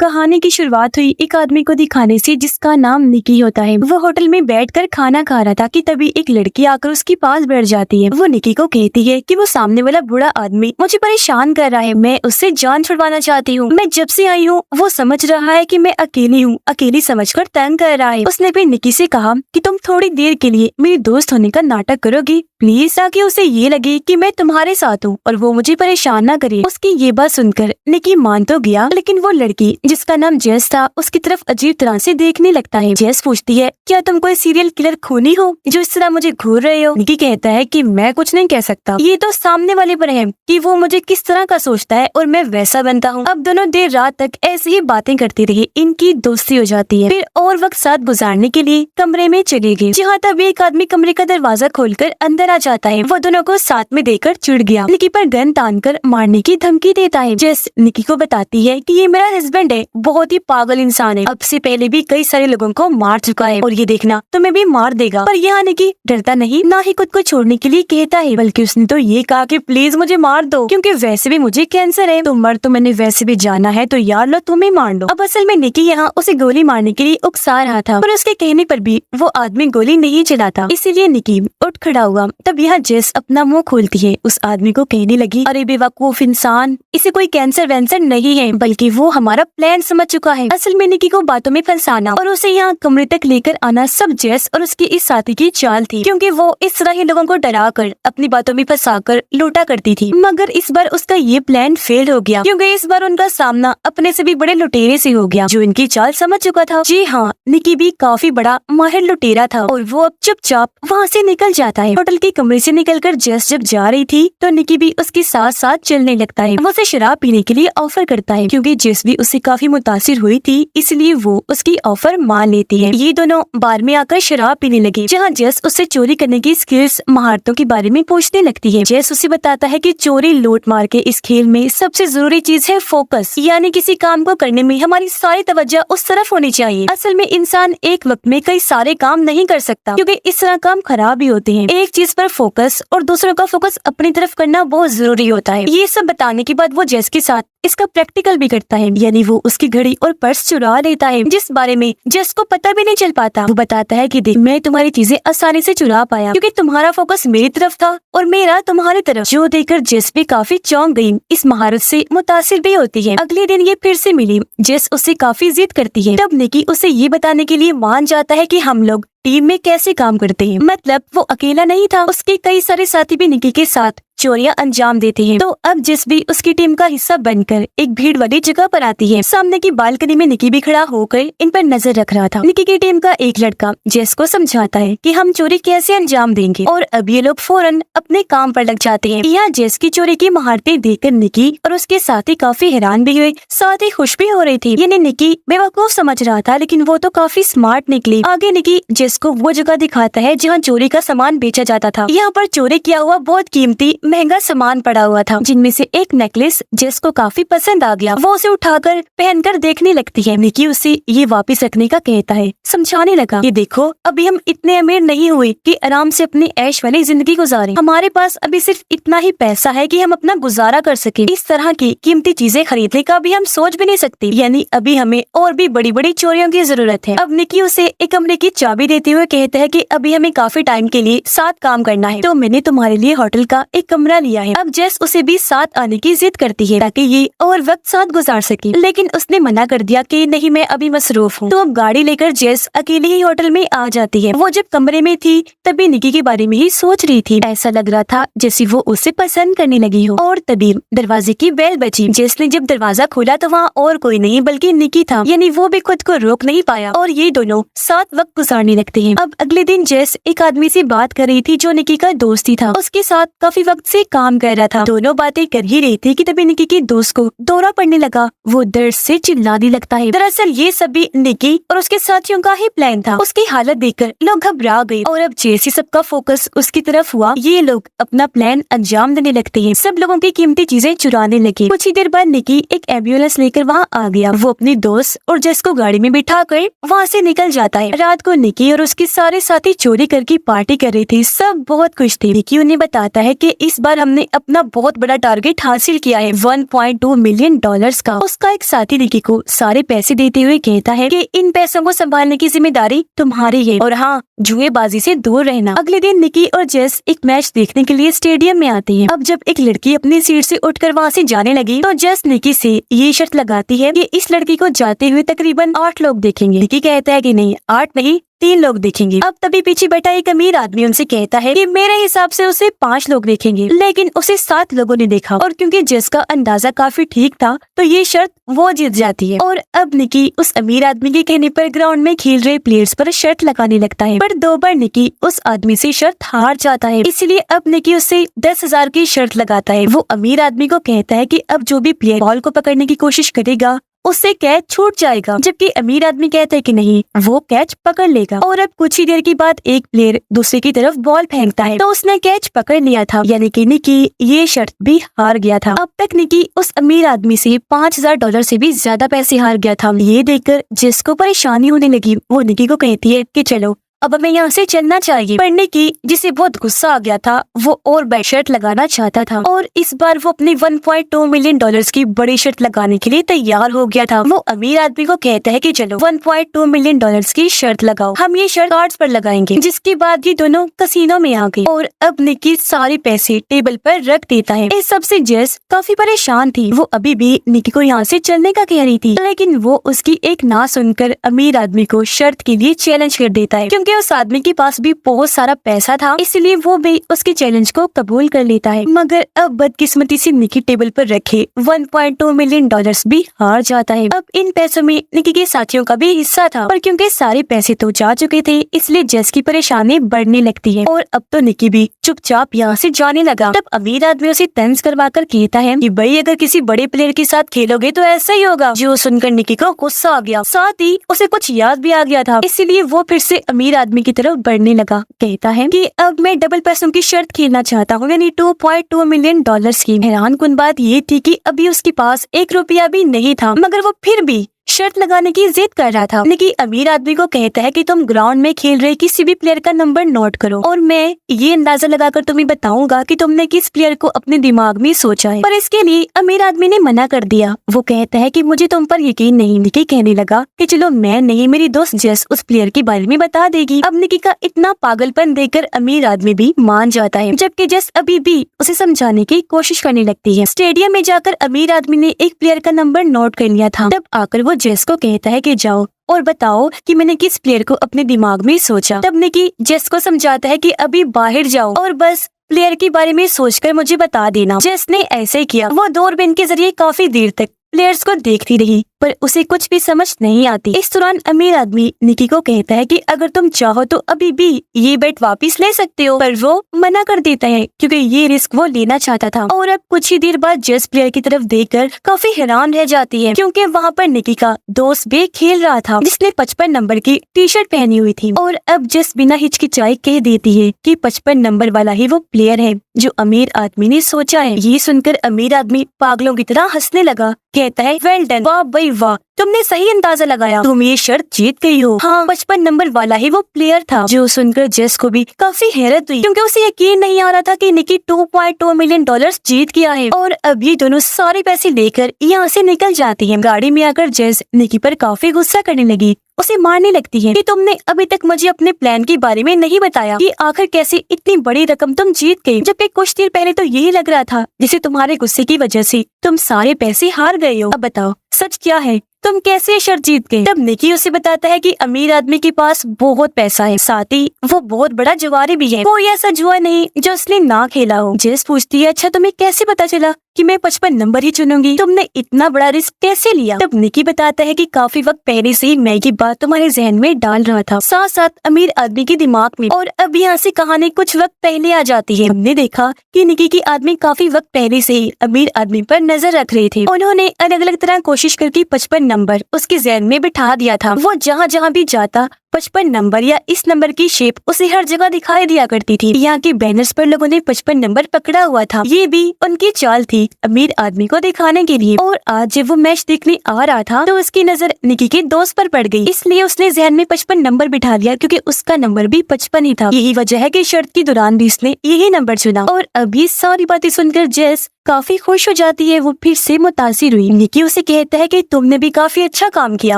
कहानी की शुरुआत हुई एक आदमी को दिखाने से जिसका नाम निकी होता है। वो होटल में बैठकर खाना खा रहा था कि तभी एक लड़की आकर उसके पास बैठ जाती है। वो निकी को कहती है कि वो सामने वाला बूढ़ा आदमी मुझे परेशान कर रहा है, मैं उससे जान छुड़वाना चाहती हूँ। मैं जब से आई हूँ वो समझ रहा है कि मैं अकेली हूँ, अकेली समझकर तंग कर रहा है। उसने फिर निकी से कहा कि तुम थोड़ी देर के लिए मेरी दोस्त होने का नाटक करोगी प्लीज, ताकि उसे ये लगे कि मैं तुम्हारे साथ हूँ और वो मुझे परेशान न करे। उसकी ये बात सुनकर निकी मान तो गया, लेकिन वो लड़की जिसका नाम जेस था उसकी तरफ अजीब तरह से देखने लगता है। जेस पूछती है क्या तुम कोई सीरियल किलर खूनी हो जो इस तरह मुझे घूर रहे हो? निकी कहता है कि मैं कुछ नहीं कह सकता, ये तो सामने वाले पर है कि वो मुझे किस तरह का सोचता है और मैं वैसा बनता हूँ। अब दोनों देर रात तक ऐसी ही बातें करती रही, इनकी दोस्ती हो जाती है। फिर और वक्त साथ गुजारने के लिए कमरे में चले गए, जहाँ तभी एक आदमी कमरे का दरवाजा खोलकर अंदर आ जाता है। वो दोनों को साथ में देखकर चिढ़ गया, निकी पर गन तानकर मारने की धमकी देता है। जेस निकी को बताती है कि ये मेरा हस्बैंड है, बहुत ही पागल इंसान है, अब से पहले भी कई सारे लोगों को मार चुका है और ये देखना तुम्हें भी मार देगा। पर यहाँ निकी डरता नहीं, ना ही खुद को छोड़ने के लिए कहता है, बल्कि उसने तो ये कहा कि प्लीज मुझे मार दो क्योंकि वैसे भी मुझे कैंसर है, तो मर तो मैंने वैसे भी जाना है, तो यार लो तुम ही मार लो। अब असल में निकी यहाँ उसे गोली मारने के लिए उकसा रहा था, पर उसके कहने पर भी वो आदमी गोली नहीं चलाता, इसीलिए निकी उठ खड़ा हुआ। तब यहाँ जेस अपना मुंह खोलती है, उस आदमी को कहने लगी अरे बेवकूफ इंसान, इसे कोई कैंसर वैंसर नहीं है, बल्कि वो हमारा प्लान समझ चुका है। असल में निकी को बातों में फंसाना और उसे यहाँ कमरे तक लेकर आना सब जेस और उसकी इस साथी की चाल थी, क्योंकि वो इस तरह ही लोगों को डरा कर अपनी बातों में फंसाकर लूटा करती थी। मगर इस बार उसका ये प्लान फेल हो गया, क्योंकि इस बार उनका सामना अपने से भी बड़े लुटेरे से हो गया जो इनकी चाल समझ चुका था। जी हाँ, निकी भी काफी बड़ा माहिर लुटेरा था और वो अब चुपचाप वहाँ से निकल जाता है। होटल के कमरे से निकलकर जेस जब जा रही थी तो निकी भी उसके साथ साथ चलने लगता है। वो उसे शराब पीने के लिए ऑफर करता है, क्योंकि जेस भी उससे काफी मुतासिर हुई थी, इसलिए वो उसकी ऑफर मान लेती है। ये दोनों बार में आकर शराब पीने लगे, जहाँ जेस उससे चोरी करने की स्किल्स महारतों के बारे में पूछने लगती है। जेस उसे बताता है कि चोरी लूट मार के इस खेल में सबसे जरूरी चीज है फोकस, यानी किसी काम को करने में हमारी सारी तवज्जो उस तरफ होनी चाहिए। असल में इंसान एक वक्त में कई सारे काम नहीं कर सकता, क्योंकि इस तरह काम खराब ही होते हैं। एक चीज पर फोकस और दूसरों का फोकस अपनी तरफ करना बहुत जरूरी होता है। ये सब बताने के बाद वो जेस के साथ इसका प्रैक्टिकल भी करता है, यानी वो उसकी घड़ी और पर्स चुरा लेता है, जिस बारे में जेस को पता भी नहीं चल पाता। वो बताता है कि देख मैं तुम्हारी चीजें आसानी से चुरा पाया क्योंकि तुम्हारा फोकस मेरी तरफ था और मेरा तुम्हारी तरफ, जो देखकर जेस भी काफी चौंक गई, इस महारत से मुतासिर भी होती है। अगले दिन ये फिर से मिली, जेस उससे काफी जिद करती है। तब निकी उसे ये बताने के लिए मान जाता है कि हम लोग टीम में कैसे काम करते हैं, मतलब वो अकेला नहीं था, उसके कई सारे साथी भी निकी के साथ चोरियां अंजाम देते हैं। तो अब जेस भी उसकी टीम का हिस्सा बनकर एक भीड़ वाली जगह पर आती है। सामने की बालकनी में निकी भी खड़ा होकर इन पर नजर रख रहा था। निकी की टीम का एक लड़का जेस को समझाता है कि हम चोरी कैसे अंजाम देंगे और अब ये लोग फौरन अपने काम पर लग जाते हैं। यहाँ जेस की चोरी की महारतें देखकर निकी और उसके साथी काफी हैरान भी हुए, साथ ही खुश भी हो रही थी। यानी निकी बेवकूफ समझ रहा था, लेकिन वो तो काफी स्मार्ट निकली। आगे निकी जेस को वो जगह दिखाता है जहाँ चोरी का सामान बेचा जाता था। यहाँ पर चोरी किया हुआ बहुत कीमती महंगा सामान पड़ा हुआ था, जिनमें से एक नेकलेस जेस को काफी पसंद आ गया। वो उसे उठाकर पहनकर देखने लगती है। निकी उसे ये वापस रखने का कहता है, समझाने लगा ये देखो अभी हम इतने अमीर नहीं हुए कि आराम से अपनी ऐश वाली जिंदगी गुजारें, हमारे पास अभी सिर्फ इतना ही पैसा है कि हम अपना गुजारा कर सके। इस तरह की कीमती चीजें खरीदने का भी हम सोच भी नहीं सकते, यानी अभी हमें और भी बड़ी बड़ी चोरियों की जरूरत है। अब निकी उसे एक कमरे की चाबी देते हुए कहता है कि अभी हमें काफी टाइम के लिए साथ काम करना है, तो मैंने तुम्हारे लिए होटल का एक कमरा लिया है। अब जेस उसे भी साथ आने की जिद करती है ताकि ये और वक्त साथ गुजार सके, लेकिन उसने मना कर दिया कि नहीं मैं अभी मसरूफ हूँ। तो अब गाड़ी लेकर जेस अकेले ही होटल में आ जाती है। वो जब कमरे में थी तभी निकी के बारे में ही सोच रही थी, ऐसा लग रहा था जैसे वो उसे पसंद करने लगी हो। और तभी दरवाजे की बेल बजी। जेस ने जब दरवाजा खोला तो वहाँ और कोई नहीं बल्कि निकी था, यानी वो भी खुद को रोक नहीं पाया और ये दोनों साथ वक्त गुजारने लगते हैं। अब अगले दिन जेस एक आदमी से बात कर रही थी जो निकी का दोस्त ही था, उसके साथ काफी वक्त से काम कर रहा था। दोनों बातें कर ही रही थी कि तभी निकी के दोस्त को दौरा पड़ने लगा, वो दर्द से चिल्लाने लगता है। दरअसल ये सभी निकी और उसके साथियों का ही प्लान था। उसकी हालत देखकर लोग घबरा गए और अब जैसे सबका फोकस उसकी तरफ हुआ, ये लोग अपना प्लान अंजाम देने लगते हैं। सब लोगों की कीमती चीजें चुराने लगे। कुछ ही देर बाद निकी एक एम्बुलेंस लेकर वहाँ आ गया। वो अपनी दोस्त और जेस को गाड़ी में बिठा कर वहाँ से निकल जाता है। रात को निकी और उसके सारे साथी चोरी करके पार्टी कर रहे थे। सब बहुत खुश थे। निकी उन्हें बताता है कि इस बार हमने अपना बहुत बड़ा टारगेट हासिल किया है, $1.2 मिलियन का। उसका एक साथी निकी को सारे पैसे देते हुए कहता है कि इन पैसों को संभालने की जिम्मेदारी तुम्हारी है और हाँ, जुएबाजी से दूर रहना। अगले दिन निकी और जेस एक मैच देखने के लिए स्टेडियम में आते हैं। अब जब एक लड़की अपनी सीट से उठकर वहाँ से जाने लगी तो जेस निकी से ये शर्त लगाती है कि इस लड़की को जाते हुए तकरीबन 8 लोग देखेंगे। निकी कहता है कि नहीं, 8 नहीं, 3 लोग देखेंगे। अब तभी पीछे बैठा एक अमीर आदमी उनसे कहता है कि मेरे हिसाब से उसे 5 लोग देखेंगे, लेकिन उसे 7 लोगों ने देखा। और क्योंकि जेस का अंदाजा काफी ठीक था तो ये शर्त वो जीत जाती है। और अब निकी उस अमीर आदमी के कहने पर ग्राउंड में खेल रहे प्लेयर्स पर शर्त लगाने लगता है, पर 2 बार निकी उस आदमी से शर्त हार जाता है। इसलिए अब निकी उससे 10,000 की शर्त लगाता है। वो अमीर आदमी को कहता है कि अब जो भी प्लेयर बॉल को पकड़ने की कोशिश करेगा उससे कैच छूट जाएगा, जबकि अमीर आदमी कहता है कि नहीं, वो कैच पकड़ लेगा। और अब कुछ ही देर के बाद एक प्लेयर दूसरे की तरफ बॉल फेंकता है तो उसने कैच पकड़ लिया था, यानी कि निकी ये शर्त भी हार गया था। अब तक निकी उस अमीर आदमी से $5,000 से भी ज्यादा पैसे हार गया था। ये देखकर जिसको परेशानी होने लगी वो निकी को कहती है कि चलो अब हमें यहाँ से चलना चाहिए। पर निकी, जिसे बहुत गुस्सा आ गया था, वो और बड़ी शर्त लगाना चाहता था और इस बार वो अपने $1.2 मिलियन की बड़ी शर्त लगाने के लिए तैयार हो गया था। वो अमीर आदमी को कहता है कि चलो $1.2 मिलियन की शर्त लगाओ, हम ये शर्त कार्ड्स पर लगाएंगे। जिसके बाद ये दोनों कसीनो में आ गए और अब निकी सारे पैसे टेबल पर रख देता है। इस सबसे जेस काफी परेशान थी। वो अभी भी निकी को यहाँ से चलने का कह रही थी, लेकिन वो उसकी एक ना सुनकर अमीर आदमी को शर्त के लिए चैलेंज कर देता है। क्योंकि उस आदमी के पास भी बहुत सारा पैसा था, इसलिए वो भी उसके चैलेंज को कबूल कर लेता है। मगर अब बदकिस्मती से निकी टेबल पर रखे $1.2 मिलियन भी हार जाता है। अब इन पैसों में निकी के साथियों का भी हिस्सा था, पर क्योंकि सारे पैसे तो जा चुके थे इसलिए जेस की परेशानी बढ़ने लगती है और अब तो निकी भी चुपचाप यहाँ से जाने लगा। तब अमीर आदमी उसे तंज करवा कर कहता है कि भाई, अगर किसी बड़े प्लेयर के साथ खेलोगे तो ऐसा ही होगा। जो सुनकर निकी को गुस्सा आ गया, साथ ही उसे कुछ याद भी आ गया था, इसलिए वो फिर से अमीर आदमी की तरफ बढ़ने लगा। कहता है कि अब मैं डबल पैसों की शर्त खेलना चाहता हूँ, यानी $2.2 मिलियन की। हैरान कुन बात ये थी कि अभी उसके पास 1 रुपया भी नहीं था, मगर वो फिर भी शर्त लगाने की जिद कर रहा था। निकी अमीर आदमी को कहता है कि तुम ग्राउंड में खेल रहे किसी भी प्लेयर का नंबर नोट करो और मैं ये अंदाजा लगाकर तुम्हें बताऊंगा कि तुमने किस प्लेयर को अपने दिमाग में सोचा है। पर इसके लिए अमीर आदमी ने मना कर दिया। वो कहता है कि मुझे तुम पर यकीन नहीं। निकी कहने लगा कि चलो मैं नहीं, मेरी दोस्त जेस उस प्लेयर के बारे में बता देगी। अब निकी का इतना पागलपन देखकर अमीर आदमी भी मान जाता है, जबकि जेस अभी भी उसे समझाने की कोशिश करने लगती है। स्टेडियम में जाकर अमीर आदमी ने एक प्लेयर का नंबर नोट कर लिया था। तब आकर वो जेस को कहता है कि जाओ और बताओ कि मैंने किस प्लेयर को अपने दिमाग में सोचा। तब निकी जेस को समझाता है कि अभी बाहर जाओ और बस प्लेयर के बारे में सोचकर मुझे बता देना। जेस ने ऐसे ही किया। वो दूरबीन के जरिए काफी देर तक प्लेयर्स को देखती रही, पर उसे कुछ भी समझ नहीं आती। इस दौरान अमीर आदमी निकी को कहता है कि अगर तुम चाहो तो अभी भी ये बेट वापस ले सकते हो, पर वो मना कर देता है क्योंकि ये रिस्क वो लेना चाहता था। और अब कुछ ही देर बाद जेस प्लेयर की तरफ देखकर काफी हैरान रह जाती है, क्योंकि वहाँ पर निकी का दोस्त भी खेल रहा था जिसने 55 नंबर की टी शर्ट पहनी हुई थी। और अब जेस बिना हिचकिचाई कह देती है कि 55 नंबर वाला ही वो प्लेयर है जो अमीर आदमी ने सोचा है। ये सुनकर अमीर आदमी पागलों की तरह हंसने लगा। कहता है, वेल डन, वाह भाई वाह, तुमने सही अंदाजा लगाया, तुम ये शर्त जीत गई हो। हाँ, 55 नंबर वाला ही वो प्लेयर था। जो सुनकर जेस को भी काफी हैरत हुई, क्योंकि उसे यकीन नहीं आ रहा था कि निकी $2.2 मिलियन जीत गया है। और अब ये दोनों सारे पैसे लेकर यहाँ से निकल जाती है। गाड़ी में आकर जेस निकी पर काफी गुस्सा करने लगी। उसे मारने लगती है कि तुमने अभी तक मुझे अपने प्लान के बारे में नहीं बताया कि आखिर कैसे इतनी बड़ी रकम तुम जीत गई, जबकि कुछ देर पहले तो यही लग रहा था जैसे तुम्हारे गुस्से की वजह से तुम सारे पैसे हार गए हो। अब बताओ सच क्या है, तुम कैसे शर्त जीत गए। तब निकी उसे बताता है कि अमीर आदमी के पास बहुत पैसा है, साथ ही वो बहुत बड़ा जुआरी भी है, कोई ऐसा जुआ नहीं जो उसने ना खेला हो। जेस पूछती है, अच्छा तुम्हें कैसे पता चला कि मैं 55 नंबर ही चुनूंगी, तुमने इतना बड़ा रिस्क कैसे लिया। तब निकी बताता है कि काफी वक्त पहले से ही मैं ये बात तुम्हारे जहन में डाल रहा था, साथ साथ अमीर आदमी के दिमाग में। और अब यहाँ से कहानी कुछ वक्त पहले आ जाती है। हमने देखा कि निकी के आदमी काफी वक्त पहले से ही अमीर आदमी पर नजर रख रहे थे। उन्होंने अलग अलग तरह कोशिश करके 55 नंबर उसके जहन में बिठा दिया था। वो जहाँ जहाँ भी जाता 55 नंबर या इस नंबर की शेप उसे हर जगह दिखाई दिया करती थी। यहाँ के बैनर्स पर लोगों ने 55 नंबर पकड़ा हुआ था। ये भी उनकी चाल थी अमीर आदमी को दिखाने के लिए। और आज जब वो मैच देखने आ रहा था तो उसकी नजर निकी के दोस्त पर पड़ गई, इसलिए उसने जहन में 55 नंबर बिठा लिया क्योंकि उसका नंबर भी 55 ही था। यही वजह है कि शर्त के दौरान भी उसने यही नंबर चुना। और अभी सारी बातें सुनकर जेस काफी खुश हो जाती है। वो फिर से मुतासिर हुई। निकी उसे कहता है कि तुमने भी काफी अच्छा काम किया,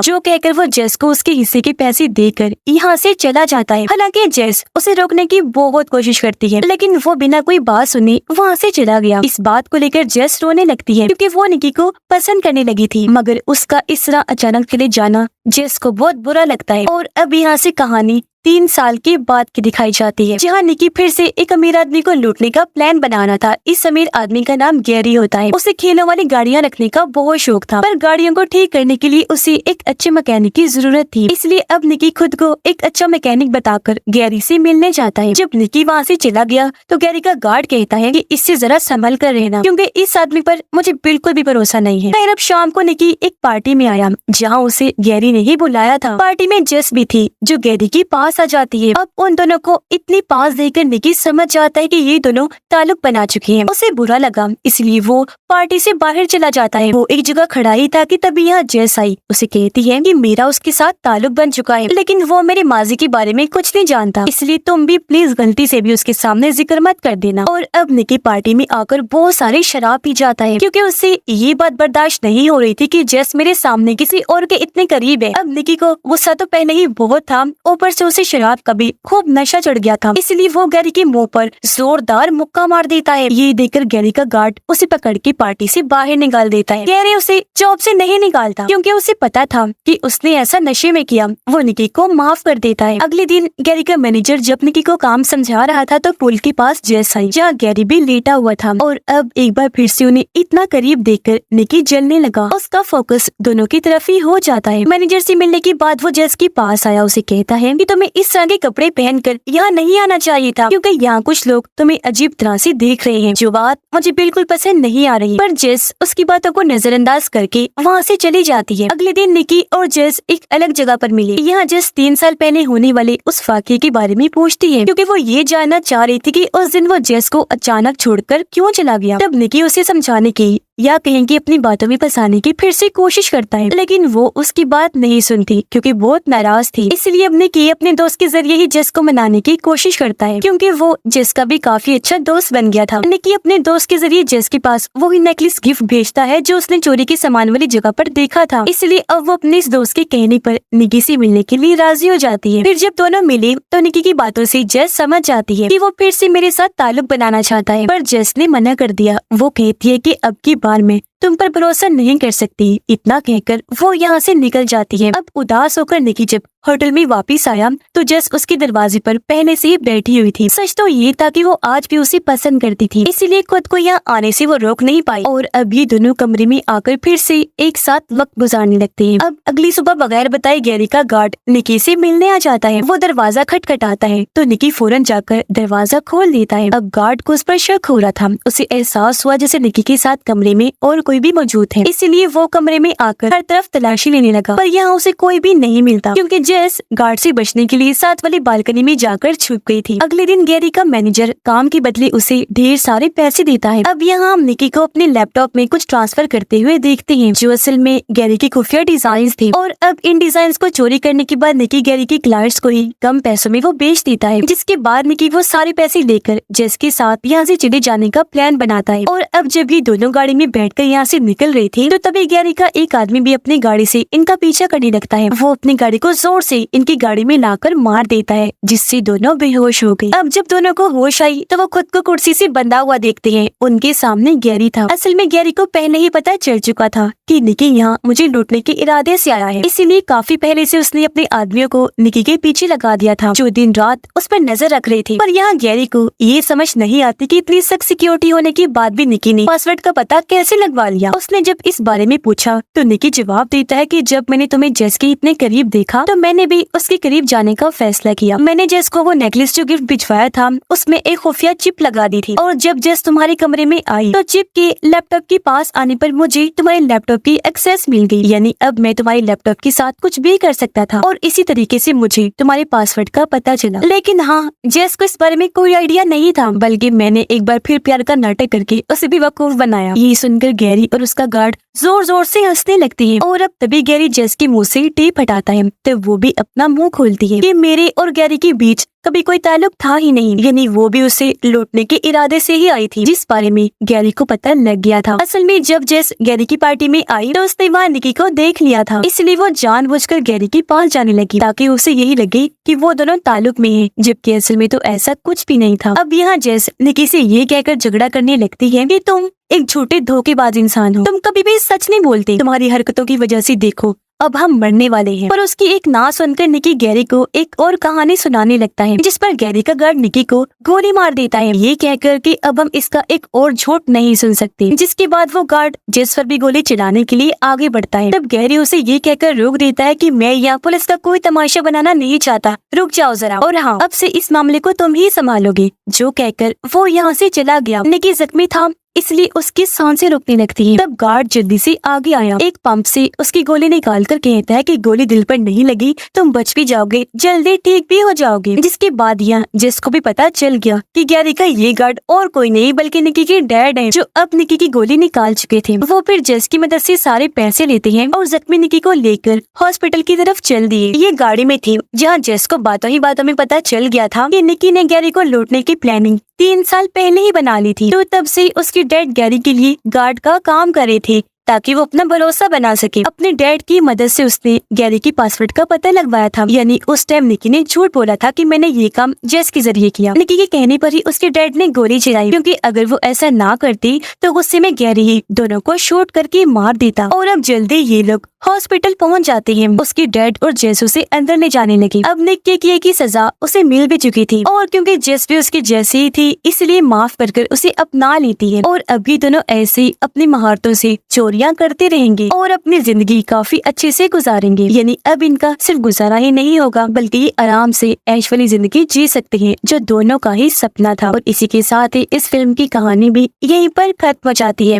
जो कहकर वो जेस को उसके हिस्से के पैसे देकर यहाँ से चला जाता है। हालांकि जेस उसे रोकने की बहुत कोशिश करती है, लेकिन वो बिना कोई बात सुने वहाँ से चला गया। इस बात को लेकर जेस रोने लगती है क्योंकि वो निकी को पसंद करने लगी थी, मगर उसका इस तरह अचानक चले जाना जेस को बहुत बुरा लगता है। और अब यहाँ से कहानी 3 साल के बाद की दिखाई जाती है, जहाँ निकी फिर से एक अमीर आदमी को लूटने का प्लान बनाना था। इस अमीर आदमी का नाम गैरी होता है। उसे खेलों वाली गाड़ियाँ रखने का बहुत शौक था, पर गाड़ियों को ठीक करने के लिए उसे एक अच्छे मैकेनिक की जरूरत थी। इसलिए अब निकी खुद को एक अच्छा मैकेनिक बताकर गैरी से मिलने जाता है। जब निकी वहाँ से चला गया तो गैरी का गार्ड कहता है कि इससे जरा संभल कर रहना, क्योंकि इस आदमी पर मुझे बिल्कुल भी भरोसा नहीं है। फिर अब शाम को निकी एक पार्टी में आया जहाँ उसे गैरी ने ही बुलाया था। पार्टी में जेस भी थी जो गैरी के पास आ जाती है। अब उन दोनों को इतनी पास देखकर निकी समझ जाता है कि ये दोनों ताल्लुक बना चुके हैं। उसे बुरा लगा, इसलिए वो पार्टी से बाहर चला जाता है। वो एक जगह खड़ा ही था कि तभी यहाँ जेस आई। उसे कहती है कि मेरा उसके साथ ताल्लुक बन चुका है, लेकिन वो मेरे माजी के बारे में कुछ नहीं जानता, इसलिए तुम भी प्लीज गलती से भी उसके सामने जिक्र मत कर देना। और अब निकी पार्टी में आकर बहुत सारी शराब पी जाता है क्योंकि उसे ये बात बर्दाश्त नहीं हो रही थी कि जेस मेरे सामने किसी और के इतने करीब है। अब निकी को गुस्सा तो पहले ही बहुत था, ऊपर से उसे शराब का भी खूब नशा चढ़ गया था, इसलिए वो गैरी के मुंह पर जोरदार मुक्का मार देता है। ये देखकर गैरी का गार्ड उसे पकड़ के पार्टी से बाहर निकाल देता है। गैरी उसे जॉब से नहीं निकालता क्योंकि उसे पता था कि उसने ऐसा नशे में किया। वो निकी को माफ कर देता है। अगले दिन गैरी का मैनेजर जब निकी को काम समझा रहा था तो पुल के पास जेस आई, जहाँ गैरी भी लेटा हुआ था। और अब एक बार फिर से उन्हें इतना करीब देखकर निकी जलने लगा। उसका फोकस दोनों की तरफ ही हो जाता है। मैनेजर से मिलने के बाद वो जेस के पास आया। उसे कहता है कि तुम्हें इस तरह के कपड़े पहनकर यहाँ नहीं आना चाहिए था, क्योंकि यहाँ कुछ लोग तुम्हें अजीब तरह से देख रहे हैं, जो बात मुझे बिल्कुल पसंद नहीं आ रही। पर जेस उसकी बातों को नजरअंदाज करके वहाँ से चली जाती है। अगले दिन निकी और जेस एक अलग जगह पर मिले। यहाँ जेस 3 साल पहले होने वाले उस वाकये के बारे में पूछती है, क्योंकि वो ये जानना चाह रही थी कि उस दिन वो जेस को अचानक छोड़कर क्यों चला गया। तब निकी उसे समझाने की या कहेंगे अपनी बातों में फंसाने की फिर से कोशिश करता है, लेकिन वो उसकी बात नहीं सुनती क्योंकि बहुत नाराज थी। इसलिए अब निकी अपने दोस्त के जरिए ही जेस को मनाने की कोशिश करता है, क्योंकि वो जेस का भी काफी अच्छा दोस्त बन गया था। निकी अपने दोस्त के जरिए जेस के पास वही नेकलेस गिफ्ट भेजता है जो उसने चोरी के सामान वाली जगह पर देखा था। इसलिए अब वो अपने इस दोस्त के कहने पर निकी से मिलने के लिए राजी हो जाती है। फिर जब दोनों मिले तो निकी की बातों से जेस समझ जाती है कि वो फिर से मेरे साथ ताल्लुक बनाना चाहता है, पर जेस ने मना कर दिया। वो कहती है कि अब की बार में तुम पर भरोसा नहीं कर सकती। इतना कहकर वो यहाँ से निकल जाती है। अब उदास होकर निकी जब होटल में वापस आया तो जेस उसके दरवाजे पर पहले से ही बैठी हुई थी। सच तो ये था कि वो आज भी उसे पसंद करती थी, इसीलिए खुद को यहाँ आने से वो रोक नहीं पाई। और अब ये दोनों कमरे में आकर फिर से एक साथ वक्त गुजारने लगते हैं। अब अगली सुबह बगैर बताए गैरी का गार्ड निकी से मिलने आ जाता है। वो दरवाजा खटखटाता है तो निकी फौरन जाकर दरवाजा खोल देता है। अब गार्ड को उस पर शक हो रहा था। उसे एहसास हुआ जैसे निकी के साथ कमरे में और कोई भी मौजूद है, इसीलिए वो कमरे में आकर हर तरफ तलाशी लेने लगा, पर यहाँ उसे कोई भी नहीं मिलता क्योंकि जेस गार्ड से बचने के लिए साथ वाली बालकनी में जाकर छुप गई थी। अगले दिन गैरी का मैनेजर काम के बदले उसे ढेर सारे पैसे देता है। अब यहाँ हम निकी को अपने लैपटॉप में कुछ ट्रांसफर करते हुए देखते हैं, जो असल में गैरी की खुफिया डिजाइन थे। और अब इन डिजाइन को चोरी करने के बाद निकी गैरी के क्लाइंट्स को ही कम पैसों में वो बेच देता है, जिसके बाद निकी वो सारे पैसे लेकर जेस के साथ यहाँ से चले जाने का प्लान बनाता है। और अब जब ये दोनों गाड़ी में बैठकर यहाँ से निकल रहे थे तो तभी गैरी का एक आदमी भी अपनी गाड़ी से इनका पीछा करने लगता है। वो अपनी गाड़ी को जोर से इनकी गाड़ी में लाकर मार देता है, जिससे दोनों बेहोश हो गए। अब जब दोनों को होश आई तो वो खुद को कुर्सी से बंधा हुआ देखते हैं। उनके सामने गैरी था। असल में गैरी को पहले ही पता चल चुका था कि निकी यहाँ मुझे लूटने के इरादे से आया है, इसीलिए काफी पहले से उसने अपने आदमियों को निकी के पीछे लगा दिया था, जो दिन रात उस पर नजर रख रहे थे। पर यहाँ गैरी को ये समझ नहीं आती कि इतनी सख्त सिक्योरिटी होने के बाद भी निकी ने पासवर्ड का पता कैसे लगवा लिया। उसने जब इस बारे में पूछा तो निकी जवाब देता है कि जब मैंने तुम्हें जेस के इतने करीब देखा तो मैंने भी उसके करीब जाने का फैसला किया। मैंने जेस को वो नेकलेस जो गिफ्ट भिजवाया था उसमें एक खुफिया चिप लगा दी थी, और जब जेस तुम्हारे कमरे में आई तो चिप के लैपटॉप के पास आने पर मुझे तुम्हारे लैपटॉप की एक्सेस मिल गई। यानी अब मैं तुम्हारे लैपटॉप के साथ कुछ भी कर सकता था, और इसी तरीके से मुझे तुम्हारे पासवर्ड का पता चला। लेकिन हाँ, जेस को इस बारे में कोई आइडिया नहीं था, बल्कि मैंने एक बार फिर प्यार का नाटक करके उसे बेवकूफ बनाया। ये सुनकर गैरी और उसका गार्ड जोर जोर से हंसने लगती है, और अब तभी गैरी जेस के मुंह से टेप हटाता है तो वो भी अपना मुंह खोलती है कि मेरे और गैरी के बीच कभी कोई ताल्लुक था ही नहीं, यानी वो भी उसे लूटने के इरादे से ही आई थी, जिस बारे में गैरी को पता लग गया था। असल में जब जेस गैरी की पार्टी में आई तो उसने वहाँ निकी को देख लिया था, इसलिए वो जानबूझकर गैरी के पास जाने लगी ताकि उसे यही लगे कि वो दोनों ताल्लुक में हैं, जबकि असल में तो ऐसा कुछ भी नहीं था। अब यहाँ जेस निकी से ये कहकर झगड़ा करने लगती है कि तुम एक झूठे धोखेबाज इंसान हो, तुम कभी भी सच नहीं बोलते, तुम्हारी हरकतों की वजह से देखो अब हम मरने वाले हैं। पर उसकी एक ना सुनकर निकी गैरी को एक और कहानी सुनाने लगता है, जिस पर गैरी का गार्ड निकी को गोली मार देता है, ये कहकर कि अब हम इसका एक और झूठ नहीं सुन सकते। जिसके बाद वो गार्ड जेस पर भी गोली चलाने के लिए आगे बढ़ता है। तब गैरी उसे ये कहकर रोक देता है कि मैं यहाँ पुलिस का कोई तमाशा बनाना नहीं चाहता, रुक जाओ जरा, और हाँ, अब से इस मामले को तुम ही संभालोगे। जो कहकर वो यहाँ से चला गया। निकी जख्मी था इसलिए उसकी सांसें रुकने लगती हैं। तब गार्ड जल्दी से आगे आया, एक पंप से उसकी गोली निकाल कर कहता है कि गोली दिल पर नहीं लगी, तुम बच भी जाओगे, जल्दी ठीक भी हो जाओगे। जिसके बाद यहाँ जेस को भी पता चल गया कि गैरी का ये गार्ड और कोई नहीं बल्कि निकी के डैड हैं, जो अब निकी की गोली निकाल चुके थे। वो फिर जेस की मदद से सारे पैसे लेते हैं और जख्मी निकी को लेकर हॉस्पिटल की तरफ चल दिए। ये गाड़ी में थी जहाँ जेस को बातों ही बातों में पता चल गया था कि निकी ने गैरी को लूटने की प्लानिंग 3 साल पहले ही बना ली थी, तो तब से उसके डैड गैरी के लिए गार्ड का काम कर रहे थे ताकि वो अपना भरोसा बना सके। अपने डैड की मदद से उसने गैरी की पासवर्ड का पता लगवाया था, यानी उस टाइम निकी ने झूठ बोला था कि मैंने ये काम जेस के जरिए किया। निकी के कहने पर ही उसके डैड ने गोली चलाई, क्योंकि अगर वो ऐसा ना करती तो गुस्से में गैरी ही दोनों को शूट करके मार देता। और अब जल्दी ये लोग हॉस्पिटल पहुंच जाते हैं। उसके डैड और जेस उसे अंदर ले जाने लगे। अब निक के किए की सजा उसे मिल भी चुकी थी, और क्योंकि जेस भी उसके जैसी ही थी इसलिए माफ कर उसे अपना लेती है। और अभी दोनों ऐसे ही अपनी महारतों से चोरियां करते रहेंगे और अपनी जिंदगी काफी अच्छे से गुजारेंगे। यानी अब इनका सिर्फ गुजारा ही नहीं होगा बल्कि ये आराम से ऐश वाली जिंदगी जी सकते हैं, जो दोनों का ही सपना था। और इसी के साथ ही इस फिल्म की कहानी भी यहीं पर खत्म हो जाती है।